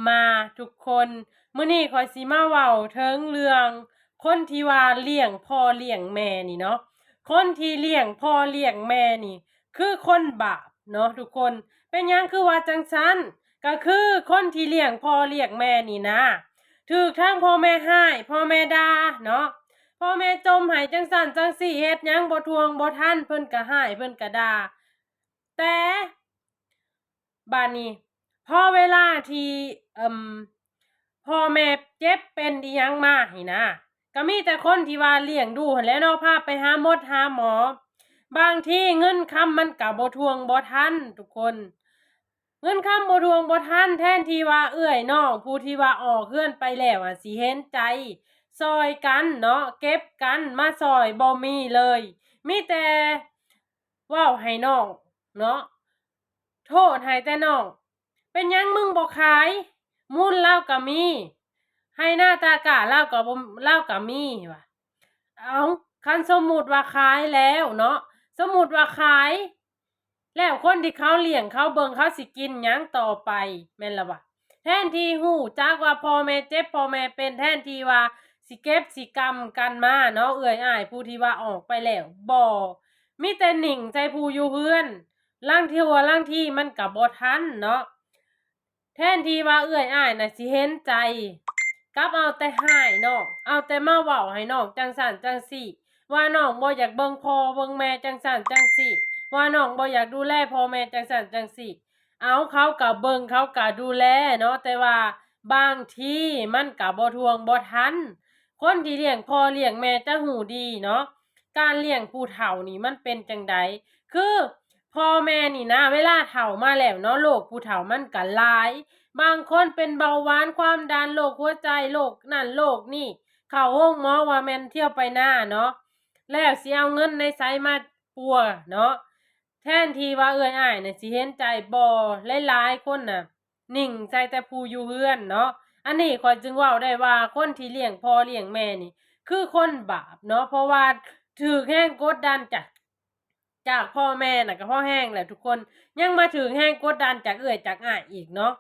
มาทุกคนมื้อนี้ข้อยสิมาเว้าถึงเรื่องคนที่ว่าเลี้ยงพ่อเลี้ยงแม่นี่เนาะคนที่เลี้ยงพ่อเลี้ยงแม่นี่คือคนบาปเนาะทุกคนเป็นหยังคือว่าจังซั้นก็คือคนที่เลี้ยงพ่อเลี้ยงแม่นี่นะถูกทั้งพ่อแม่ให้พ่อแม่ด่าเนาะพ่อแม่จมให้จังซั้นจังซี่เฮ็ดหยังบ่ทวงบ่ทันเพิ่นก็ให้เพิ่นก็ด่าแต่บัดนี้ พอเวลาที่พ่อแม่เจ็บเป็นอิหยังมานี่นะก็มีแต่คนที่ว่าเลี้ยงดูหั้นแหล้วเนาะพาไปหาหมอหาหมอบางทีเงินคำมันก็บ่ทวงบ่ทันทุกคนเงินคำบ่ทวงบ่ทันแทนที่ว่าเอื้อยน้องผู้ที่ว่าออกเรือนไปแล้วอะสิเห็นใจซอยกันเนาะเก็บกันมาซอยบ่มีเลยมีแต่เว้าให้น้องเนาะโทษให้แต่น้อง เป็นหยังมึงบ่ขายมูลเลาก็มีให้หน้าตากะเลาก็บ่เลาก็มีว่ะเอาคันสมมุติว่าขายแล้วเนาะสมมุติว่าขายแล้วคนที่เขาเลี้ยงเขาเบิ่งเขาสิกินหยังต่อไปแม่นล่ะวะแทนที่ฮู้จักว่าพ่อแม่เจ็บพ่อแม่เป็นแทนที่ว่าสิเก็บสิกำกันมาเนาะเอื้อยอ้ายผู้ที่ว่าออกไปแล้วบ่มีแต่นิ่งใจผู้อยู่เฮือนลางที่มันก็บ่ทันเนาะ แทนที่ว่าเอื้อยอ้ายน่ะสิเห็นใจกลับเอาแต่ให้น้องเอาแต่มาเว้าให้น้องจังซั่นจังซี่ว่าน้องบ่อยากเบิ่งพ่อเบิ่งแม่จังซั่นจังซี่ว่าน้องบ่อยากดูแลพ่อแม่จังซั่นจังซี่เอาเขาก็เบิ่งเขาก็ดูแลเนาะแต่ว่าบางทีมันก็บ่ทวงบ่ทันคนที่เลี้ยงพ่อเลี้ยงแม่จะหูดีเนาะการเลี้ยงผู้เฒ่านี่มันเป็นจังใดคือพ่อแม่นี่นะเวลาเฒ่ามาแล้วเนาะโรคผู้เฒ่ามันก็หลาย บางคนเป็นเบาหวานความดันโรคหัวใจโรคนั่นโรคนี่เข้าห้องหมอว่าแม่นเที่ยวไปหน้าเนาะแล้วสิเอาเงินในไสมาปัวเนาะแทนที่ว่าเอื้อยอ้ายน่ะสิเห็นใจบ่หลายๆคนน่ะนิ่งใจแต่ผู้อยู่เฮือนเนาะอันนี้ข้อยจึงเว้าได้ว่าคนที่เลี้ยงพ่อเลี้ยงแม่นี่คือคนบาปเนาะเพราะว่าถูกแรงกดดันจากพ่อแม่น่ะก็พอแห้งแหละทุกคนยังมาถูกแรงกดดันจากเอื้อยจากอ้ายอีกเนาะ